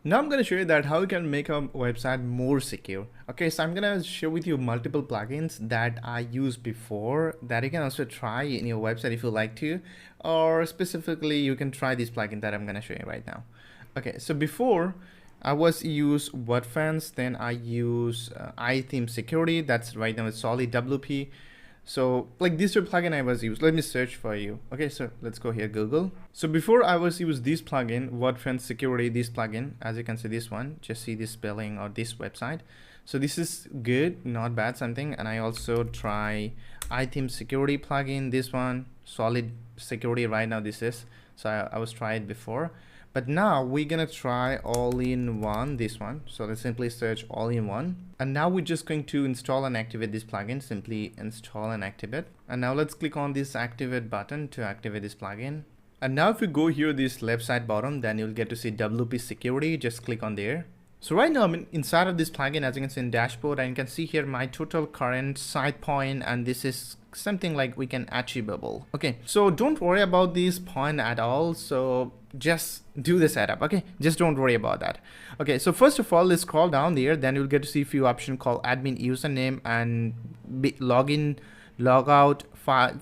Now I'm going to show you that how you can make a website more secure. Okay, so I'm going to share with you multiple plugins that I used before that you can also try in your website if you like to, or specifically you can try this plugin that I'm going to show you right now. Okay, so before I was use WordFence, then I use iTheme security. That's right now it's solid WP. So like this plugin I was used. Let me search for you. Okay, so let's go here, Google. So before I was use this plugin, WordFence security, this plugin, as you can see this one, just see this spelling or this website. So this is good, not bad something. And I also try iTheme security plugin, this one, solid security right now this is. So I was tried before. But now we're gonna try all-in-one, this one. So let's simply search all-in-one. And now we're just going to install and activate this plugin. Simply install and activate. And now let's click on this activate button to activate this plugin. And now if you go here, this left side bottom, then you'll get to see WP security. Just click on there. So right now I'm inside of this plugin, as you can see in dashboard, and you can see here my total current site point, and this is something like we can achievable. Okay, so don't worry about this point at all. So just do the setup. Okay, just don't worry about that. Okay, so first of all, let's scroll down there, then you'll get to see a few options called admin username and login, logout,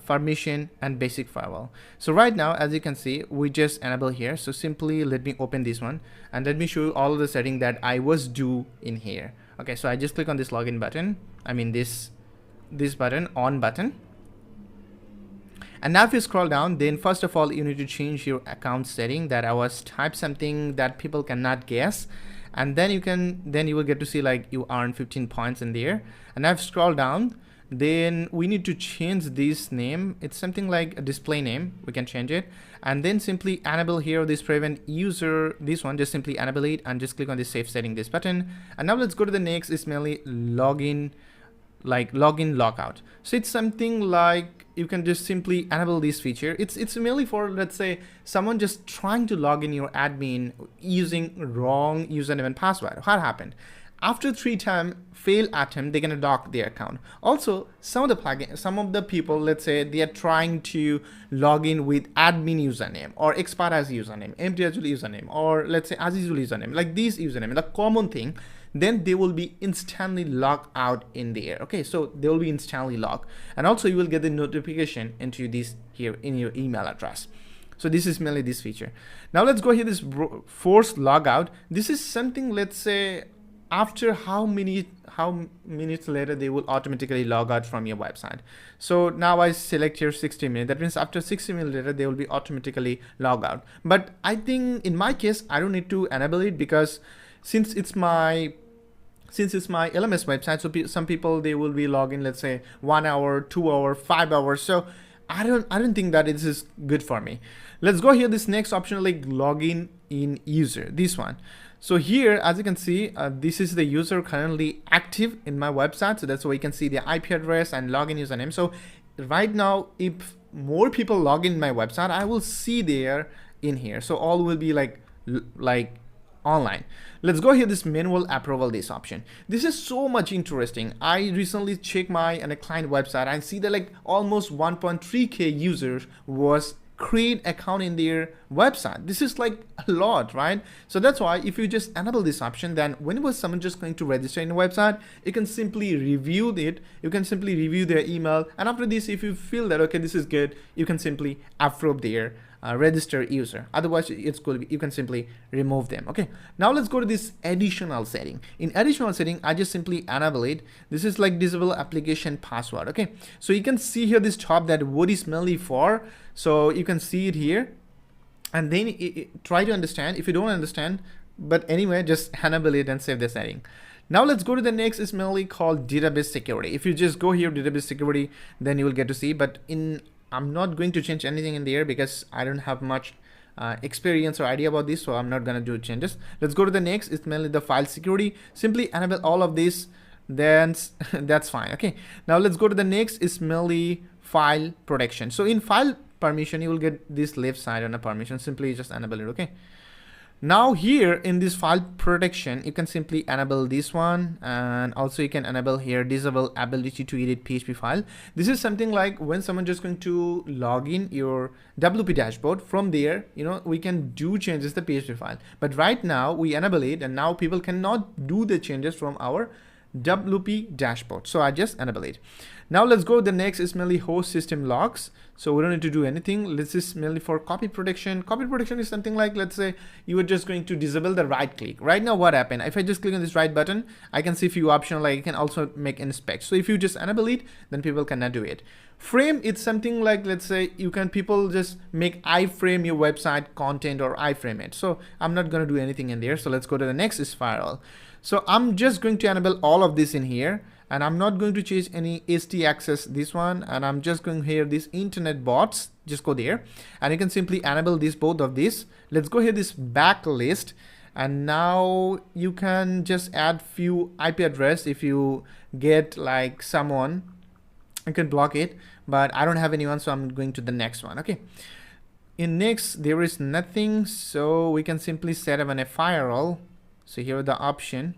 permission, and basic firewall. So right now, as you can see, we just enable here. So simply let me open this one and let me show you all of the setting that I was do in here. Okay, so I just click on this login button. I mean this button, on button. And now if you scroll down, then first of all, you need to change your account setting that I was type something that people cannot guess. And then you will get to see like you earn 15 points in there. And I've scrolled down. Then we need to change this name. It's something like a display name. We can change it, and then simply enable here this prevent user, this one, just simply enable it and just click on this save setting, this button. And now let's go to the next. It's mainly login, like login logout. So it's something like you can just simply enable this feature. It's mainly for, let's say, someone just trying to log in your admin using wrong username and password. What happened? After 3 times fail attempt, they're gonna lock their account. Also, some of the people, let's say they are trying to log in with admin username or expert as username, empty as username, or let's say azi username, like this username, the common thing, then they will be instantly logged out in there. Okay, so they will be instantly logged, and also you will get the notification into this here in your email address. So this is mainly this feature. Now let's go here, this forced logout. This is something, let's say, after how minutes later they will automatically log out from your website. So now I select here 60 minutes. That means after 60 minutes later they will be automatically log out. But I think in my case I don't need to enable it, because since it's my LMS website, so some people they will be logging, let's say 1 hour, 2 hour, 5 hours. So I don't think that this is good for me. Let's go here, this next option, like login in user, this one. So here, as you can see, this is the user currently active in my website. So that's why you can see the IP address and login username. So right now, if more people log in my website, I will see there in here. So all will be like online. Let's go here, this manual approval, this option. This is so much interesting. I recently checked my client website and see that like almost 1.3k users was create account in their website. This is like a lot, right? So that's why if you just enable this option, then whenever someone just going to register in a website, you can simply review it. You can simply review their email, and after this, if you feel that okay, this is good, you can simply approve their registered user. Otherwise, it's good. You can simply remove them. Okay. Now let's go to this additional setting. In additional setting, I just simply enable it. This is like disable application password. Okay. So you can see here this top that what is mainly for. So you can see it here, and then try to understand. If you don't understand, but anyway, just enable it and save the setting. Now let's go to the next. Is mainly called database security. If you just go here, database security, then you will get to see. But I'm not going to change anything in there because I don't have much experience or idea about this, so I'm not gonna do changes. Let's go to the next. It's mainly the file security. Simply enable all of this, then that's fine. Okay. Now let's go to the next. It's mainly file protection. So in file permission, you will get this left side on a permission. Simply just enable it. Okay. Now here in this file protection, you can simply enable this one, and also you can enable here disable ability to edit PHP file. This is something like when someone just going to log in your WP dashboard, from there, we can do changes to the PHP file. But right now we enable it, and now people cannot do the changes from our WP dashboard. So I just enable it. Now let's go. The next is mainly host system logs. So we don't need to do anything. This is mainly for copy protection. Copy protection is something like, let's say you were just going to disable the right click. Right now what happened, if I just click on this right button, I can see few options, like you can also make inspect. So if you just enable it, then people cannot do it. Frame, it's something like, let's say people just make iframe your website content or iframe it. So I'm not going to do anything in there. So let's go to the next spiral. So I'm just going to enable all of this in here, and I'm not going to change any HT access this one, and I'm just going here this internet bots, just go there, and you can simply enable this, both of these. Let's go here this backlist, and now you can just add few IP address. If you get like someone, you can block it, but I don't have anyone, so I'm going to the next one. Okay, in next there is nothing, so we can simply set up a firewall. So here are the option.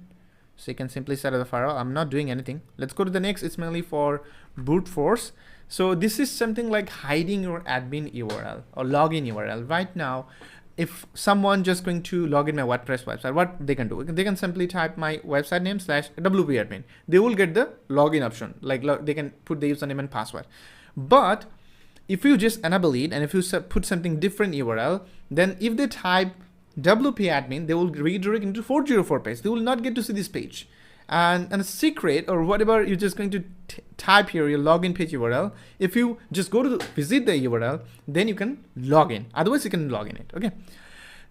So you can simply set up the firewall. I'm not doing anything. Let's go to the next. It's mainly for brute force. So this is something like hiding your admin URL or login URL. Right now, if someone just going to log in my WordPress website, what they can do, they can simply type my website name /wp-admin. They will get the login option. Like they can put the username and password. But if you just enable it, and if you put something different URL, then if they type WP admin, they will redirect into 404 page. They will not get to see this page. And a secret or whatever, you're just going to type here your login page URL. If you just go to visit the URL, then you can log in. Otherwise, you can log in it. Okay.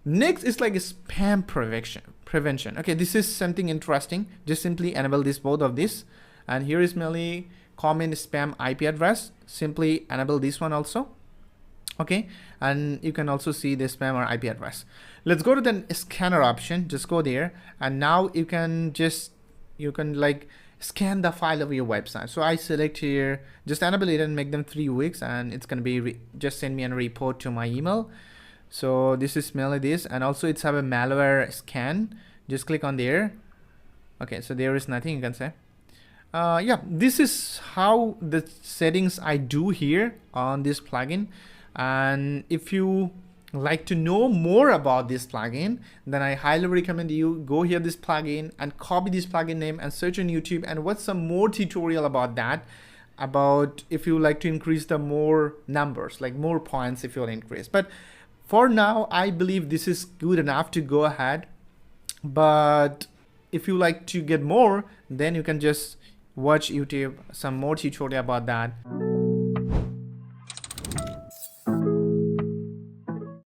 Next is like a spam prevention. Okay, this is something interesting. Just simply enable this, both of this. And here is mainly common spam IP address. Simply enable this one also. Okay, and you can also see the spam or IP address. Let's go to the scanner option. Just go there, and now you can like scan the file of your website. So I select here, just enable it and make them 3 weeks, and it's gonna be just send me a report to my email. So this is mainly this, and also it's have a malware scan. Just click on there. Okay, so there is nothing you can say. Yeah, this is how the settings I do here on this plugin. And if you like to know more about this plugin, then I highly recommend you go here this plugin and copy this plugin name and search on YouTube and watch some more tutorial about that, about if you like to increase the more numbers, like more points if you'll increase. But for now, I believe this is good enough to go ahead. But if you like to get more, then you can just watch YouTube some more tutorial about that.